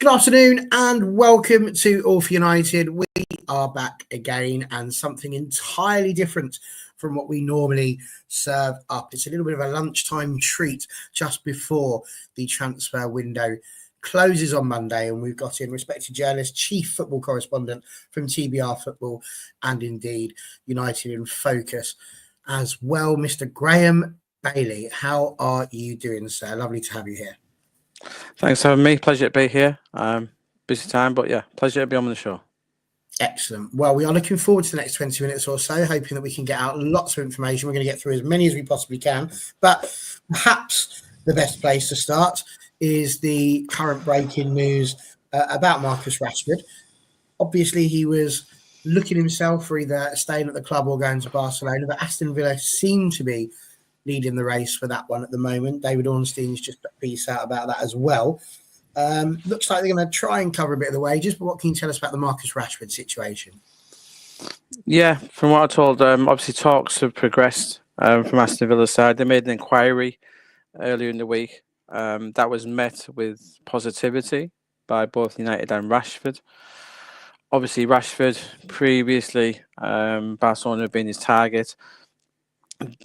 Good afternoon and welcome to All for United. We are back again and something entirely different from what we normally serve up. It's a little bit of a lunchtime treat just before the transfer window closes on Monday, and we've got in respected journalist, chief football correspondent from TBR Football and indeed United in Focus as well, Mr. Graeme Bailey. How are you doing, sir? Lovely to have you here. Thanks for having me. Pleasure to be here. Busy time, but yeah, pleasure to be on the show. Excellent. Well, we are looking forward to the next 20 minutes or so, hoping that we can get out lots of information. We're going to get through as many as we possibly can, but perhaps the best place to start is the current breaking news about Marcus Rashford. Obviously, he was looking himself for either staying at the club or going to Barcelona, but Aston Villa seem to be leading the race for that one at the moment. David Ornstein's just put a piece out about that as well. Looks like they're going to try and cover a bit of the wages, but what can you tell us about the Marcus Rashford situation? Yeah, from what I told, obviously talks have progressed from Aston Villa's side. They made an inquiry earlier in the week. That was met with positivity by both United and Rashford. Obviously, Rashford previously, Barcelona have been his target.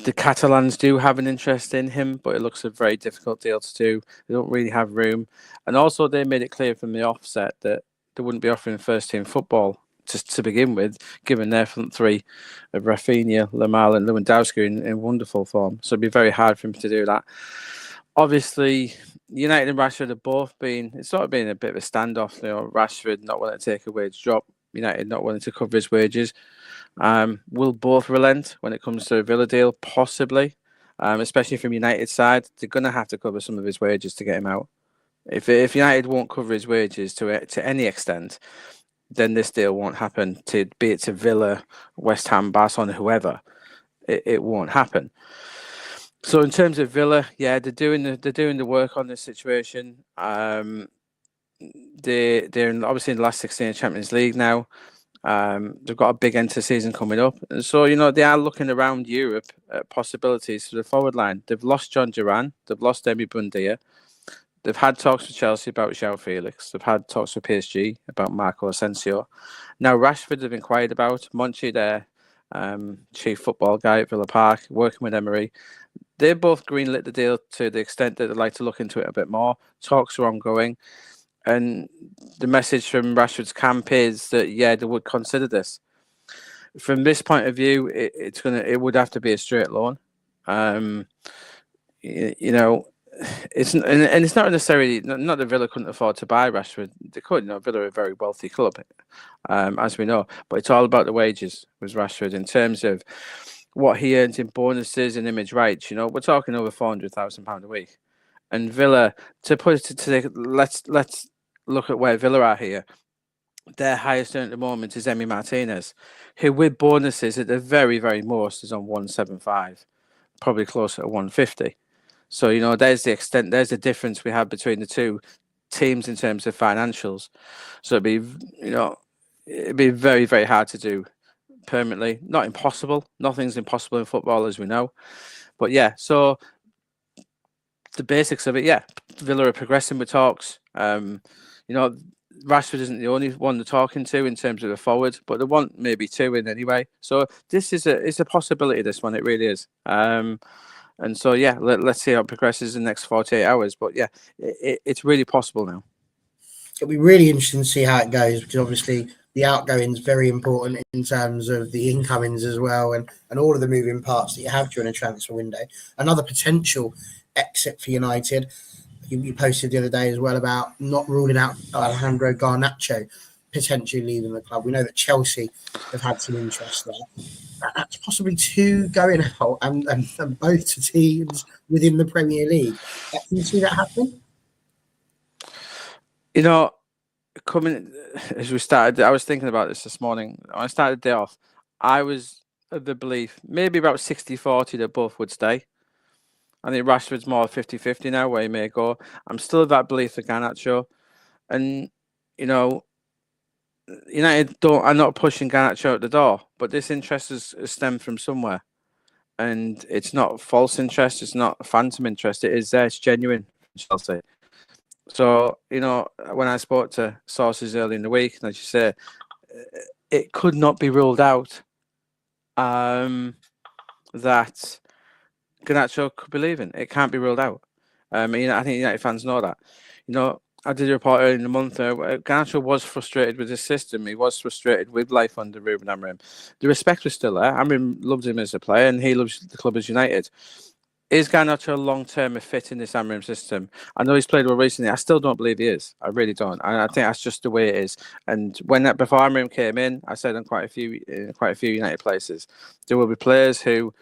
The Catalans do have an interest in him, but it looks a very difficult deal to do. They don't really have room. And also they made it clear from the offset that they wouldn't be offering first-team football to begin with, given their front three of Rafinha, Lamela and Lewandowski in wonderful form. So it'd be very hard for him to do that. Obviously, United and Rashford have both it's sort of been a bit of a standoff. You know, Rashford not wanting to take a wage drop, United not wanting to cover his wages. Will both relent when it comes to a Villa deal? Possibly, especially from United's side. They're going to have to cover some of his wages to get him out. If United won't cover his wages to any extent, then this deal won't happen. Be it to Villa, West Ham, Barcelona, whoever, it won't happen. So in terms of Villa, yeah, they're doing the work on this situation. They're obviously in the last 16 of Champions League now. They've got a big end to the season coming up. And so, they are looking around Europe at possibilities for the forward line. They've lost John Duran. They've lost Emi Buendia. They've had talks with Chelsea about João Felix. They've had talks with PSG about Marco Asensio. Now, Rashford have inquired about. Monchi, their chief football guy at Villa Park, working with Emery. They've both greenlit the deal to the extent that they'd like to look into it a bit more. Talks are ongoing. And the message from Rashford's camp is that, yeah, they would consider this. From this point of view, it would have to be a straight loan. It's not necessarily not that Villa couldn't afford to buy Rashford. They could. Villa are a very wealthy club, as we know. But it's all about the wages with Rashford in terms of what he earns in bonuses and image rights. We're talking over £400,000 a week. And Villa, let's look at where Villa are here. Their highest earner at the moment is Emi Martinez, who with bonuses at the very, very most is on 175, probably closer to 150. So, there's the difference we have between the two teams in terms of financials. So it'd be very, very hard to do permanently. Not impossible. Nothing's impossible in football, as we know. But yeah, so the basics of it, yeah, Villa are progressing with talks. Rashford isn't the only one they're talking to in terms of a forward, but they want maybe two in anyway. So this is a possibility, this one, it really is. And so, yeah, let's see how it progresses in the next 48 hours. But yeah, it's really possible now. It'll be really interesting to see how it goes, because obviously the outgoing is very important in terms of the incomings as well, and all of the moving parts that you have during a transfer window. Another potential exit for United, you posted the other day as well about not ruling out Alejandro Garnacho potentially leaving the club. We know that Chelsea have had some interest there. That's possibly two going out and both teams within the Premier League. Can you see that happening? Coming as we started, I was thinking about this morning. When I started the day off, I was of the belief maybe about 60-40 that both would stay. I think Rashford's more 50-50 now, where he may go. I'm still of that belief for Garnacho. And, United are not pushing Garnacho out the door, but this interest has stemmed from somewhere. And it's not false interest, it's not phantom interest, it is there, it's genuine from Chelsea. So, when I spoke to sources early in the week, and as you say, it could not be ruled out that Garnacho could be leaving. It can't be ruled out. I think United fans know that. I did a report earlier in the month. Garnacho was frustrated with his system. He was frustrated with life under Ruben Amorim. The respect was still there. Amorim loved him as a player, and he loves the club as United. Is Garnacho long-term a fit in this Amorim system? I know he's played well recently. I still don't believe he is. I really don't. And I think that's just the way it is. And before Amorim came in, I said on quite a few United places, there will be players who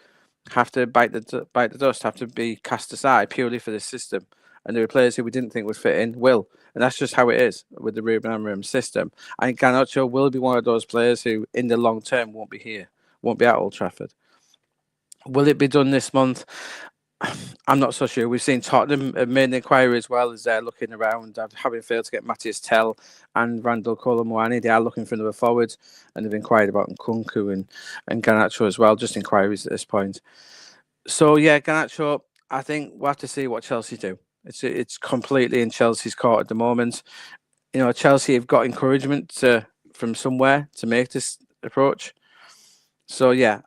have to bite the dust, have to be cast aside purely for this system. And there are players who we didn't think would fit in, will. And that's just how it is with the Ruben Amorim system. I think Garnacho will be one of those players who, in the long term, won't be here, won't be at Old Trafford. Will it be done this month? I'm not so sure. We've seen Tottenham have made an inquiry as well as they're looking around, having failed to get Matthias Tell and Randall Kolo-Muani. They are looking for another forward, and they've inquired about Nkunku and Garnacho as well, just inquiries at this point. So, yeah, Garnacho, I think we'll have to see what Chelsea do. It's completely in Chelsea's court at the moment. Chelsea have got encouragement from somewhere to make this approach. So, yeah,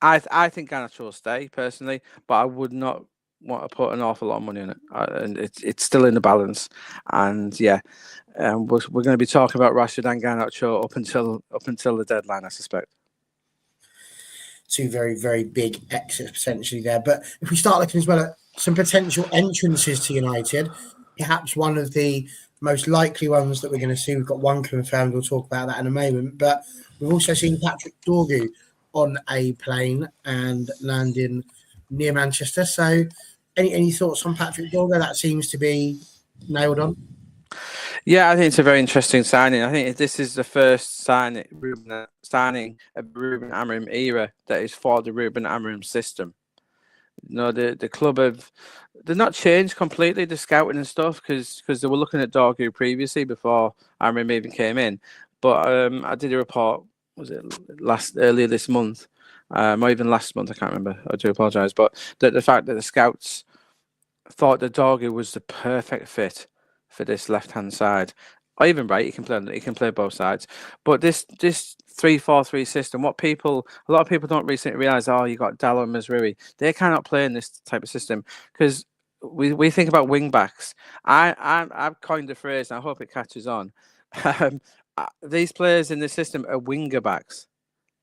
I think Garnacho will stay personally, but I would not want to put an awful lot of money on it. And it's still in the balance. And yeah, we're going to be talking about Rashford and Garnacho up until the deadline, I suspect. Two very, very big exits potentially there. But if we start looking as well at some potential entrances to United, perhaps one of the most likely ones that we're going to see, we've got one confirmed, we'll talk about that in a moment, but we've also seen Patrick Dorgu on a plane and landing near Manchester. So any thoughts on Patrick Dorgu? That seems to be nailed on. Yeah, I think it's a very interesting signing. I think this is the first signing of Ruben Amorim era that is for the Ruben Amorim system. The club they've not changed completely the scouting and stuff because they were looking at Dorgu previously before Amorim even came in. But I did a report, was it earlier this month, or even last month? I can't remember. I do apologise, but the fact that the scouts thought that Dorgu was the perfect fit for this left-hand side. Or even right, he can play both sides. But this 3-4-3 system, a lot of people don't recently realise, you got Dallo and Mazraoui. They cannot play in this type of system because we think about wing backs. I've coined the phrase, and I hope it catches on. These players in this system are winger backs.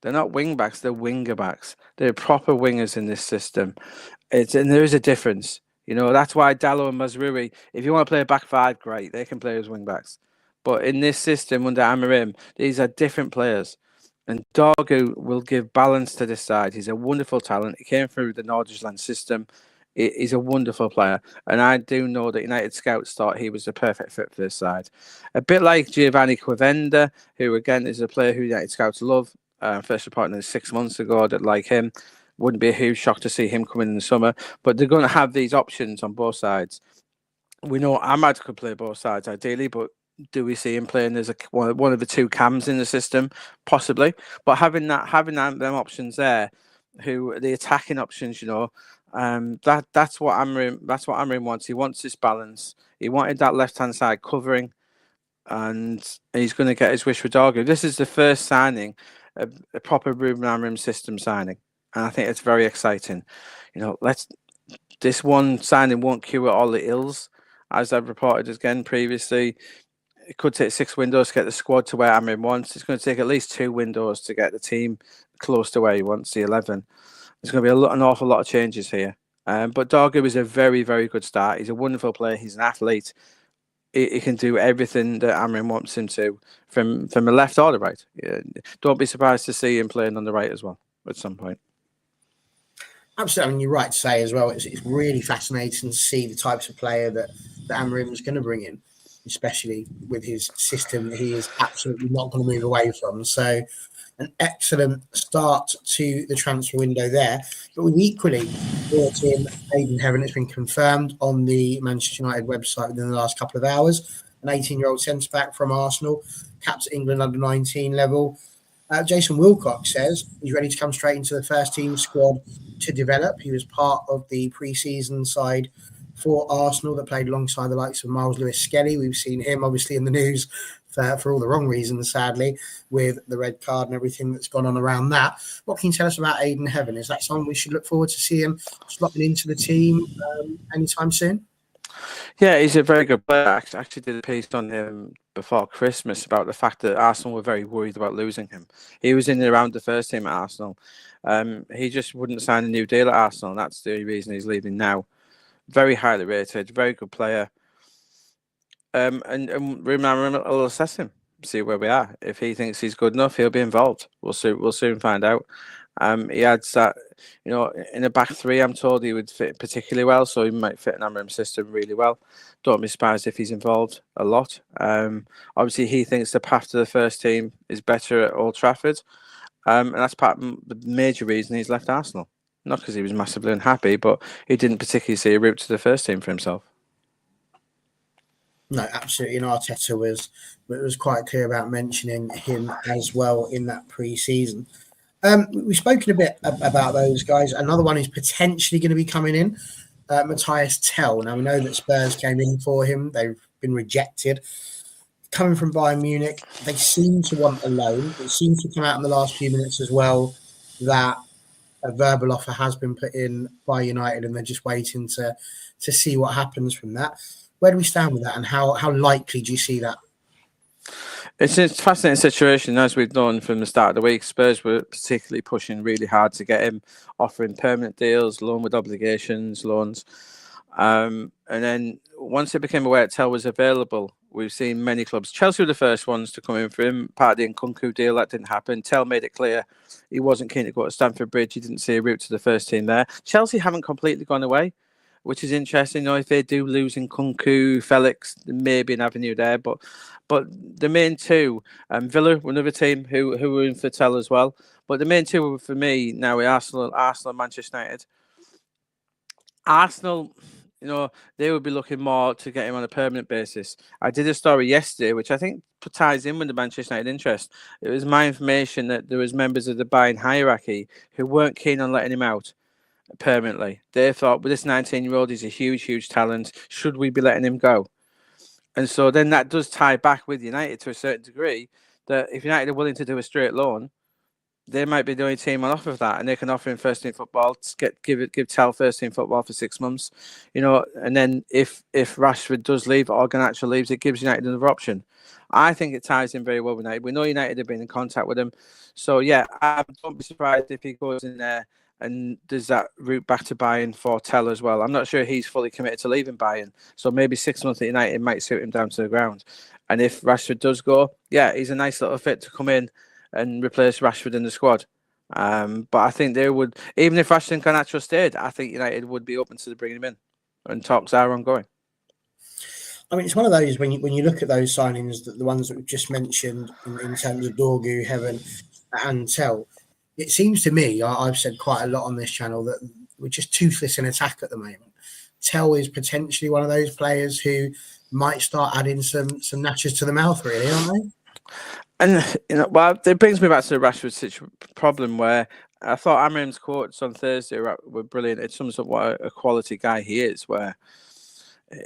They're not wing backs, they're winger backs. They're proper wingers in this system. And there is a difference. That's why Dallo and Mazraoui, if you want to play a back five, great, they can play as wing backs. But in this system under Amorim, these are different players. And Dorgu will give balance to this side. He's a wonderful talent. He came through the Nordjylland system. He's a wonderful player. And I do know that United scouts thought he was the perfect fit for this side. A bit like Giovanni Quavenda, who again is a player who United scouts love. First reporting 6 months ago that like him. Wouldn't be a huge shock to see him come in the summer. But they're going to have these options on both sides. We know Ahmad could play both sides ideally, but do we see him playing as one of the two cams in the system? Possibly. But having them options there, who the attacking options, that's what Amorim wants. He wants this balance. He wanted that left-hand side covering, and he's going to get his wish for Dorgu. This is the first signing, a proper Ruben Amorim system signing. And I think it's very exciting. This one signing won't cure all the ills. As I've reported again previously, it could take 6 windows to get the squad to where Amorim wants. It's going to take at least 2 windows to get the team close to where he wants, the 11. There's going to be an awful lot of changes here. But Dorgu is a very, very good start. He's a wonderful player. He's an athlete. He can do everything that Amorim wants him to from the left or the right. Don't be surprised to see him playing on the right as well at some point. Absolutely, I mean, you're right to say as well. It's really fascinating to see the types of player that Amorim is going to bring in, especially with his system that he is absolutely not going to move away from. So, an excellent start to the transfer window there. But we've equally brought in Aiden Heron. It's been confirmed on the Manchester United website within the last couple of hours. An 18-year-old centre back from Arsenal, caps at England under 19 level. Jason Wilcox says he's ready to come straight into the first team squad to develop. He was part of the pre-season side for Arsenal that played alongside the likes of Miles Lewis-Skelly. We've seen him obviously in the news for all the wrong reasons, sadly, with the red card and everything that's gone on around that. What can you tell us about Aidan Heaven? Is that someone we should look forward to seeing slotting into the team anytime soon? Yeah, he's a very good player. I actually did a piece on him before Christmas about the fact that Arsenal were very worried about losing him. He was in and around the first team at Arsenal. He just wouldn't sign a new deal at Arsenal, and that's the reason he's leaving now. Very highly rated, very good player. And Graeme will assess him, see where we are. If he thinks he's good enough, he'll be involved. We'll soon find out. He adds that, in a back three, I'm told he would fit particularly well, so he might fit an Amorim system really well. Don't be surprised if he's involved a lot. Obviously, he thinks the path to the first team is better at Old Trafford, and that's part of the major reason he's left Arsenal. Not because he was massively unhappy, but he didn't particularly see a route to the first team for himself. No, absolutely. And Arteta was quite clear about mentioning him as well in that pre-season. We've spoken a bit about those guys. Another one is potentially going to be coming in, Matthias Tell. Now, we know that Spurs came in for him. They've been rejected. Coming from Bayern Munich, they seem to want a loan. It seems to come out in the last few minutes as well that a verbal offer has been put in by United, and they're just waiting to see what happens from that. Where do we stand with that, and how likely do you see that? It's a fascinating situation. As we've known from the start of the week, Spurs were particularly pushing really hard to get him, offering permanent deals, loan with obligations, loans. And then once it became aware that Tell was available, we've seen many clubs. Chelsea were the first ones to come in for him. Part of the Nkunku deal, that didn't happen. Tell made it clear he wasn't keen to go to Stamford Bridge. He didn't see a route to the first team there. Chelsea haven't completely gone away, which is interesting. If they do lose Nkunku, Felix, there may be an avenue there. But the main two, Villa, another team who were in for Tell as well. But the main two for me now are Arsenal and Manchester United. Arsenal, they would be looking more to get him on a permanent basis. I did a story yesterday, which I think ties in with the Manchester United interest. It was my information that there was members of the buying hierarchy who weren't keen on letting him out permanently. They thought, with this 19-year-old, he's a huge, huge talent. Should we be letting him go? And so then that does tie back with United to a certain degree, that if United are willing to do a straight loan, they might be the only team on offer of that, and they can offer him first team football. Give Tell first team football for 6 months, and then if Rashford does leave or Garnacho leaves, it gives United another option. I think it ties in very well with United. We know United have been in contact with him, so yeah, I don't be surprised if he goes in there and there's that route back to Bayern for Tell as well. I'm not sure he's fully committed to leaving Bayern, so maybe 6 months at United might suit him down to the ground. And if Rashford does go, yeah, he's a nice little fit to come in and replace Rashford in the squad. But I think they would, even if Rashford and Garnacho stayed, I think United would be open to bringing him in, and talks are ongoing. I mean, it's one of those when you look at those signings, the ones that we've just mentioned in terms of Dorgu, Heaven, and Tell. It seems to me, I've said quite a lot on this channel, that we're just toothless in attack at the moment. Tell is potentially one of those players who might start adding some natures to the mouth, really, aren't they? And it brings me back to the Rashford problem, where I thought Amorim's quotes on Thursday were brilliant. It sums up what a quality guy he is, where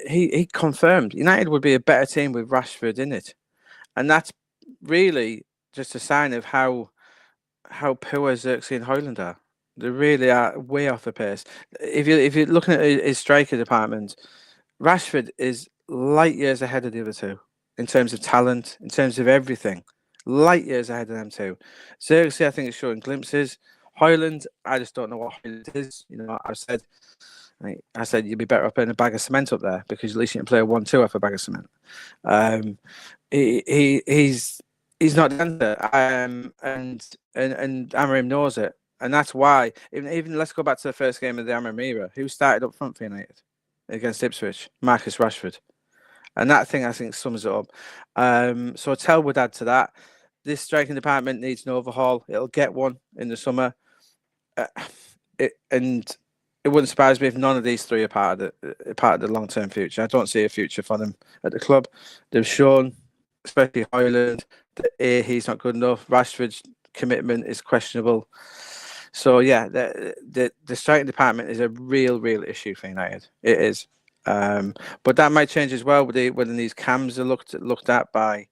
he confirmed United would be a better team with Rashford in it, and that's really just a sign of how poor Xerxes and Højlund are. They really are way off the pace. If you're looking at his striker department, Rashford is light years ahead of the other two in terms of talent, in terms of everything. Light years ahead of them too. Xerxes, I think, is showing glimpses. Højlund, I just don't know what Højlund is. I said you'd be better up in a bag of cement up there, because at least you can play a 1-2 off a bag of cement. He's not the answer, and Amorim knows it, and that's why. Even let's go back to the first game of the Amorim era. Who started up front for United against Ipswich? Marcus Rashford, and that thing I think sums it up. So Tell would add to that. This striking department needs an overhaul. It'll get one in the summer, and it wouldn't surprise me if none of these three are part of the long-term future. I don't see a future for them at the club. They've shown, especially Højlund, that he's not good enough. Rashford's commitment is questionable. So yeah, the striking department is a real issue for United. It is. But that might change as well when these cams are looked at by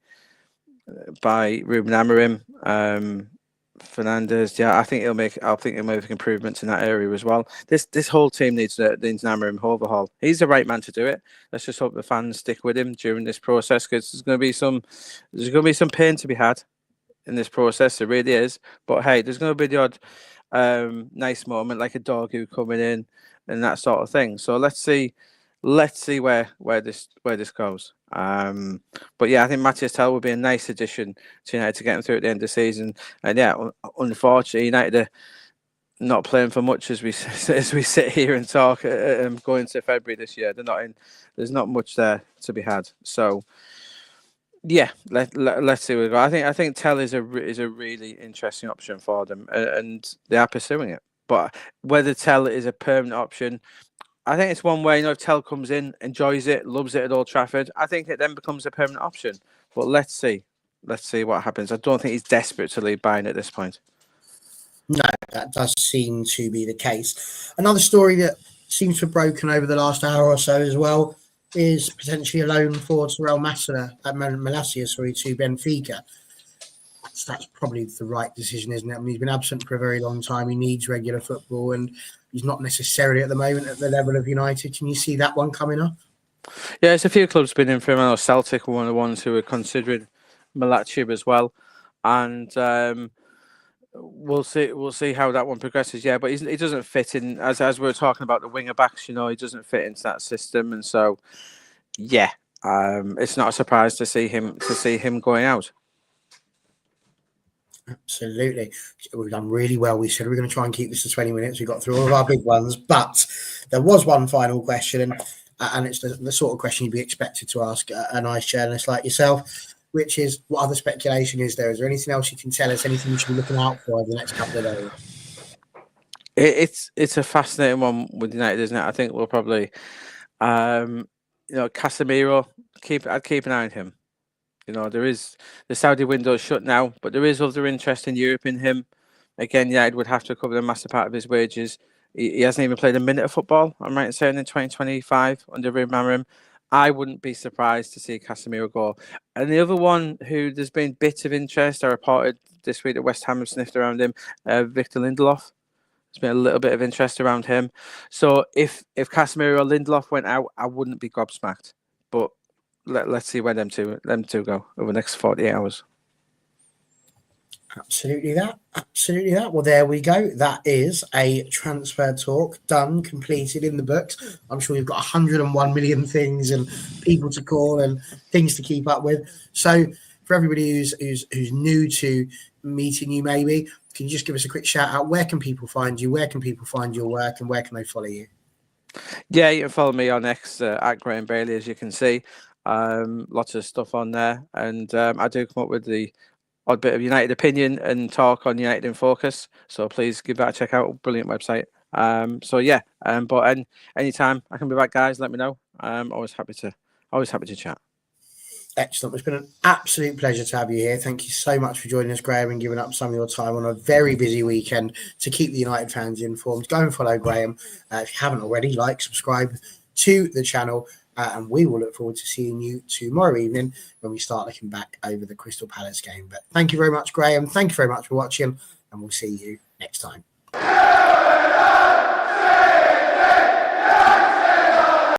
Ruben Amorim. Fernandez, yeah, I think he'll make improvements in that area as well. This whole team needs an Amorim overhaul. He's the right man to do it. Let's just hope the fans stick with him during this process, because there's going to be some pain to be had in this process. There really is. But hey, there's going to be the odd nice moment, like a dog who coming in and that sort of thing. So let's see where this goes. But yeah, I think Matthias Tell would be a nice addition to United to get him through at the end of the season. And yeah, unfortunately, United are not playing for much as we sit here and talk. Going to February this year, they're not in. There's not much there to be had. So yeah, let's see where we go. I think Tell is a really interesting option for them, and they are pursuing it. But whether Tell is a permanent option, I think it's one way. If Tell comes in, enjoys it, loves it at Old Trafford, I think it then becomes a permanent option. But let's see what happens. I don't think he's desperate to leave Bayern at this point. No, that does seem to be the case. Another story that seems to have broken over the last hour or so as well is potentially a loan for Real Malacia, to Benfica. So that's probably the right decision, isn't it? I mean, he's been absent for a very long time. He needs regular football, and he's not necessarily at the moment at the level of United. Can you see that one coming up? Yeah, it's a few clubs been in for him. I know Celtic were one of the ones who were considering Malacia as well, and we'll see how that one progresses. Yeah, but he doesn't fit in, as we were talking about the winger backs. He doesn't fit into that system, and so yeah, it's not a surprise to see him going out. Absolutely. We've done really well. We said we were going to try and keep this to 20 minutes. We got through all of our big ones, but there was one final question, and it's the sort of question you'd be expected to ask a nice journalist like yourself, which is, what other speculation is there? Is there anything else you can tell us? Anything we should be looking out for over the next couple of days? It's a fascinating one with United, isn't it? I think we'll probably, Casemiro, I'd keep an eye on him. There is the Saudi window is shut now, but there is other interest in Europe in him. Again, United would have to cover the massive part of his wages. He hasn't even played a minute of football, I'm right in saying, in 2025 under Ruben Amorim. I wouldn't be surprised to see Casemiro go. And the other one who there's been bits of interest, I reported this week that West Ham have sniffed around him, Victor Lindelof. There's been a little bit of interest around him. So if Casemiro or Lindelof went out, I wouldn't be gobsmacked. But let's see where them two go over the next 48 hours. Absolutely that. Well, there we go. That is a transfer talk done, completed, in the books. I'm sure you've got 101 million things and people to call and things to keep up with. So for everybody who's new to meeting you, maybe, can you just give us a quick shout out? Where can people find you? Where can people find your work, and where can they follow you? Yeah, you can follow me on X at Graeme Bailey, as you can see. Lots of stuff on there, and I do come up with the odd bit of United opinion and talk on United in Focus, so please give that a check out. Brilliant website. But anytime I can be back, guys, let me know. I'm always happy to chat. Excellent. It's been an absolute pleasure to have you here. Thank you so much for joining us, Graeme, and giving up some of your time on a very busy weekend to keep the United fans informed. Go and follow Graeme. If you haven't already, subscribe to the channel. And we will look forward to seeing you tomorrow evening when we start looking back over the Crystal Palace game. But thank you very much, Graeme. Thank you very much for watching, and we'll see you next time.